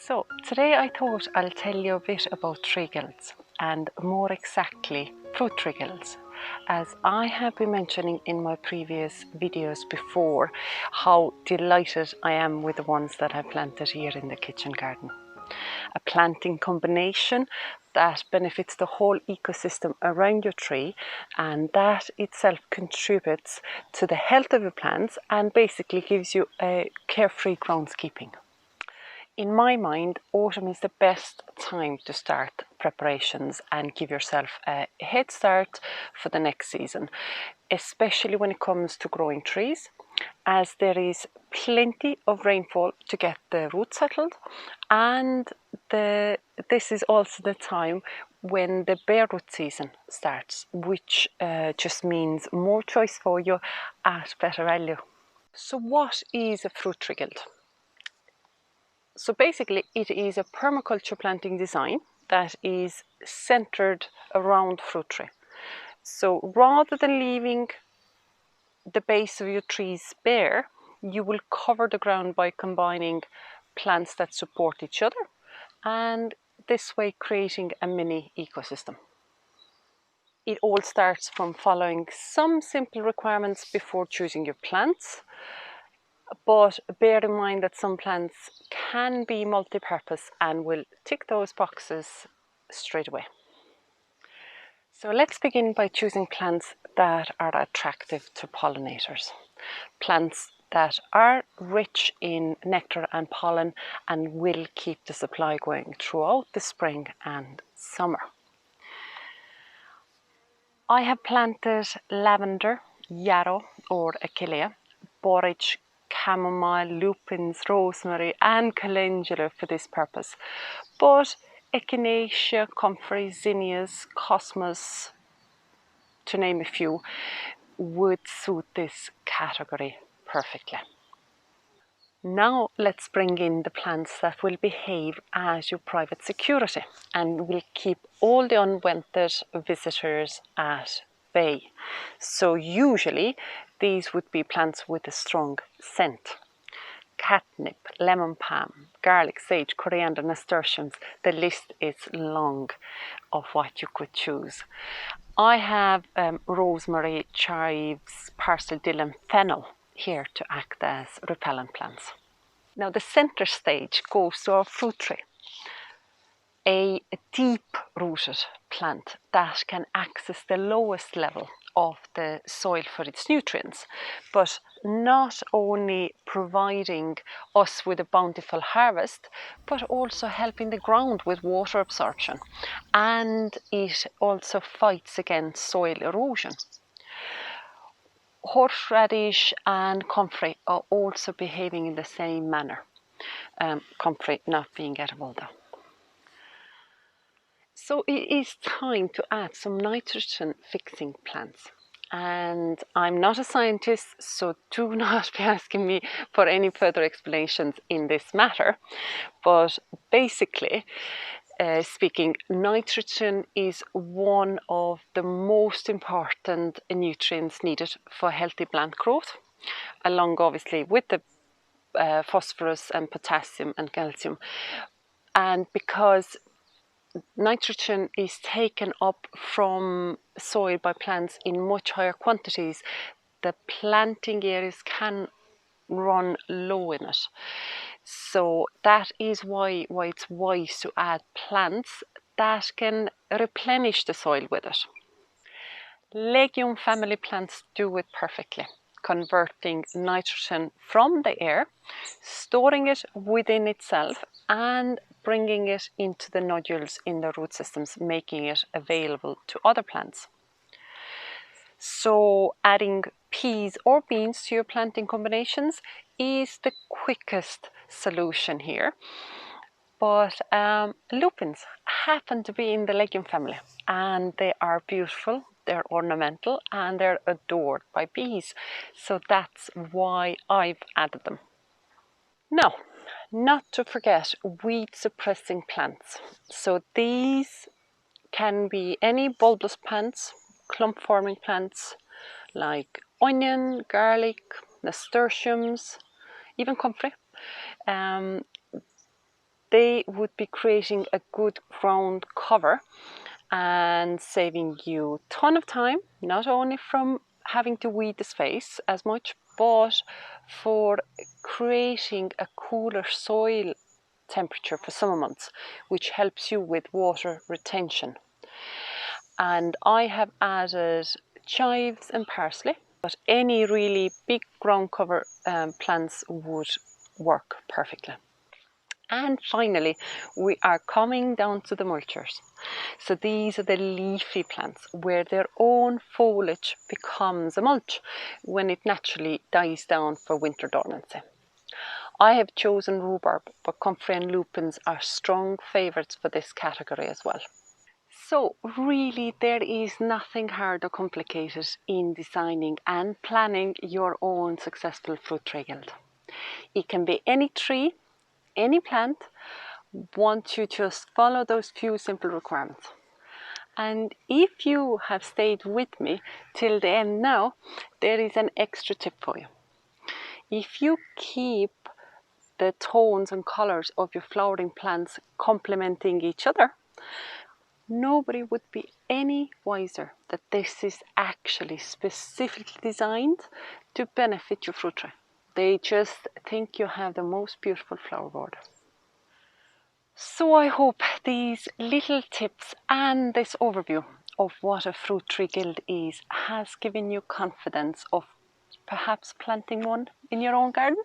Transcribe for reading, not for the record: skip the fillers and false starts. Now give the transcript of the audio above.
So today I thought I'll tell you a bit about treagles, and more exactly fruit treagles, as I have been mentioning in my previous videos before how delighted I am with the ones that I planted here in the kitchen garden. A planting combination that benefits the whole ecosystem around your tree, and that itself contributes to the health of your plants and basically gives you a carefree groundskeeping. In my mind, autumn is the best time to start preparations and give yourself a head start for the next season, especially when it comes to growing trees, as there is plenty of rainfall to get the roots settled, and this is also the time when the bare root season starts, which just means more choice for you at better value. So what is a fruit treagle? So basically it is a permaculture planting design that is centered around fruit tree. So rather than leaving the base of your trees bare, you will cover the ground by combining plants that support each other, and this way creating a mini ecosystem. It all starts from following some simple requirements before choosing your plants. But bear in mind that some plants can be multi-purpose and will tick those boxes straight away. So let's begin by choosing plants that are attractive to pollinators. Plants that are rich in nectar and pollen and will keep the supply going throughout the spring and summer. I have planted lavender, yarrow or echinacea, borage, chamomile, lupins, rosemary and calendula for this purpose. But echinacea, comfrey, zinnias, cosmos, to name a few, would suit this category perfectly. Now let's bring in the plants that will behave as your private security and will keep all the unwanted visitors at bay. So usually these would be plants with a strong scent. Catnip, lemon balm, garlic, sage, coriander, nasturtiums. The list is long of what you could choose. I have rosemary, chives, parsley, dill and fennel here to act as repellent plants. Now the center stage goes to our fruit tree, a deep-rooted plant that can access the lowest level of the soil for its nutrients, but not only providing us with a bountiful harvest, but also helping the ground with water absorption, and it also fights against soil erosion. Horseradish and comfrey are also behaving in the same manner, comfrey not being edible though. So it is time to add some nitrogen fixing plants. And I'm not a scientist, so do not be asking me for any further explanations in this matter. But basically speaking, nitrogen is one of the most important nutrients needed for healthy plant growth, along obviously with the phosphorus and potassium and calcium. And because nitrogen is taken up from soil by plants in much higher quantities, the planting areas can run low in it. So that is why it's wise to add plants that can replenish the soil with it. Legume family plants do it perfectly, converting nitrogen from the air, storing it within itself and bringing it into the nodules in the root systems, making it available to other plants. So adding peas or beans to your planting combinations is the quickest solution here. But lupins happen to be in the legume family, and they are beautiful, they're ornamental, and they're adored by bees. So that's why I've added them. Now, not to forget weed suppressing plants. So these can be any bulbous plants, clump forming plants like onion, garlic, nasturtiums, even comfrey. they would be creating a good ground cover and saving you a ton of time, not only from having to weed the space as much, but for creating a cooler soil temperature for summer months, which helps you with water retention. And I have added chives and parsley, but any really big ground cover plants would work perfectly. And finally, we are coming down to the mulchers. So these are the leafy plants where their own foliage becomes a mulch when it naturally dies down for winter dormancy. I have chosen rhubarb, but comfrey and lupins are strong favourites for this category as well. So really there is nothing hard or complicated in designing and planning your own successful fruit tree guild. It can be any tree, any plant, once you just follow those few simple requirements. And if you have stayed with me till the end now, there is an extra tip for you. If you keep the tones and colors of your flowering plants complementing each other, nobody would be any wiser that this is actually specifically designed to benefit your fruit tree. They just think you have the most beautiful flower border. So I hope these little tips and this overview of what a fruit tree guild is has given you confidence of perhaps planting one in your own garden.